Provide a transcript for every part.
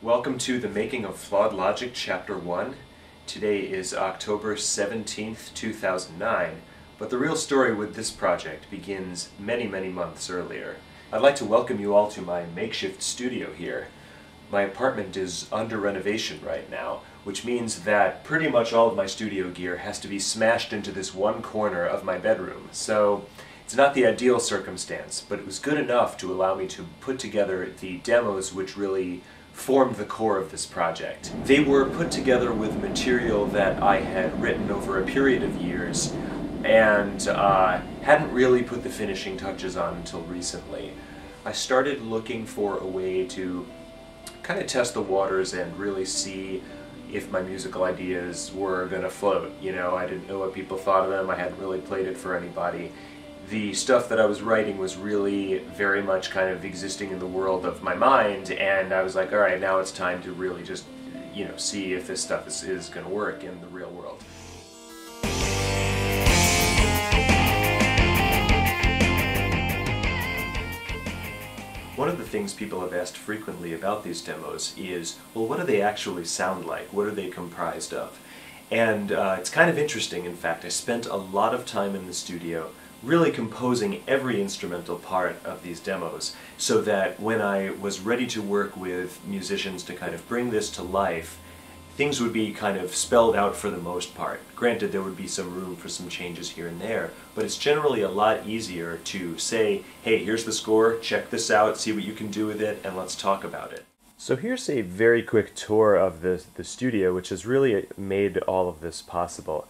Welcome to the making of Flaud Logic Chapter 1. Today is October 17th, 2009, but the real story with this project begins many months earlier. I'd like to welcome you all to my makeshift studio here. My apartment is under renovation right now, which means that pretty much all of my studio gear has to be smashed into this one corner of my bedroom, so it's not the ideal circumstance, but it was good enough to allow me to put together the demos which really formed the core of this project. They were put together with material that I had written over a period of years and hadn't really put the finishing touches on until recently. I started looking for a way to kind of test the waters and really see if my musical ideas were going to float. You know, I didn't know what people thought of them, I hadn't really played it for anybody. The stuff that I was writing was really very much kind of existing in the world of my mind, and I was like, alright, now it's time to really just, you know, see if this stuff is going to work in the real world. One of the things people have asked frequently about these demos is, well, what do they actually sound like? What are they comprised of? And it's kind of interesting, in fact. I spent a lot of time in the studio really composing every instrumental part of these demos, so that when I was ready to work with musicians to kind of bring this to life, things would be kind of spelled out for the most part. Granted, there would be some room for some changes here and there, but it's generally a lot easier to say, hey, here's the score, check this out, see what you can do with it, and let's talk about it. So here's a very quick tour of the studio, which has really made all of this possible.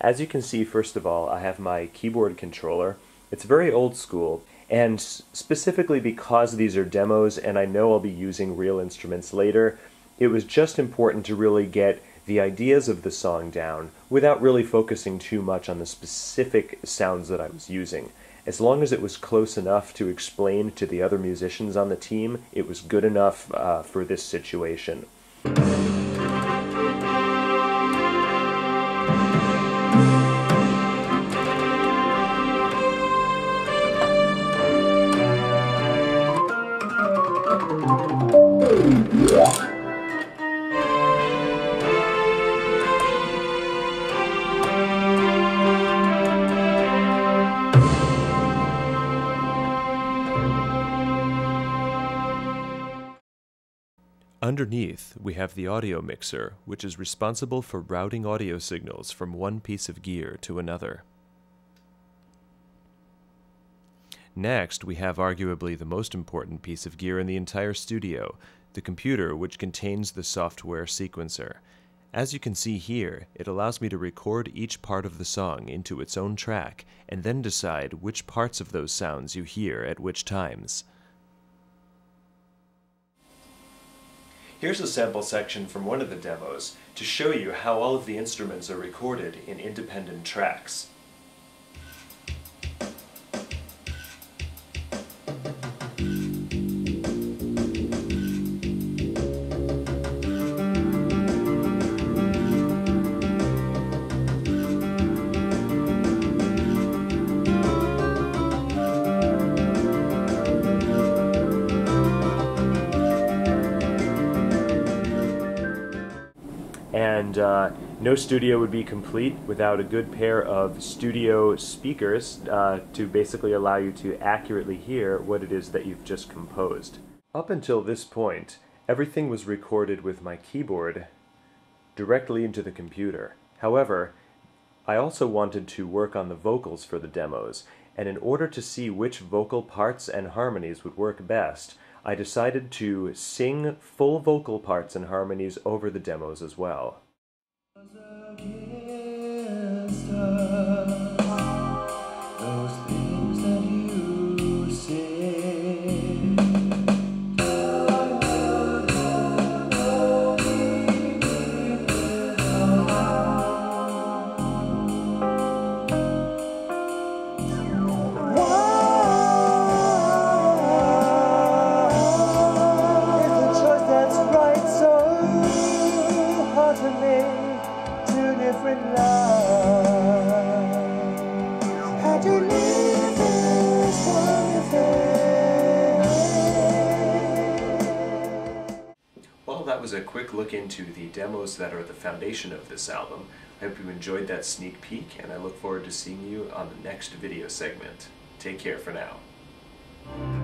As you can see, first of all, I have my keyboard controller. It's very old school, and specifically because these are demos and I know I'll be using real instruments later, it was just important to really get the ideas of the song down without really focusing too much on the specific sounds that I was using. As long as it was close enough to explain to the other musicians on the team, it was good enough for this situation. Underneath, we have the audio mixer, which is responsible for routing audio signals from one piece of gear to another. Next, we have arguably the most important piece of gear in the entire studio, the computer, which contains the software sequencer. As you can see here, it allows me to record each part of the song into its own track, and then decide which parts of those sounds you hear at which times. Here's a sample section from one of the demos to show you how all of the instruments are recorded in independent tracks. And no studio would be complete without a good pair of studio speakers to basically allow you to accurately hear what it is that you've just composed. Up until this point, everything was recorded with my keyboard directly into the computer. However, I also wanted to work on the vocals for the demos, and in order to see which vocal parts and harmonies would work best, I decided to sing full vocal parts and harmonies over the demos as well. Well, that was a quick look into the demos that are the foundation of this album. I hope you enjoyed that sneak peek, and I look forward to seeing you on the next video segment. Take care for now.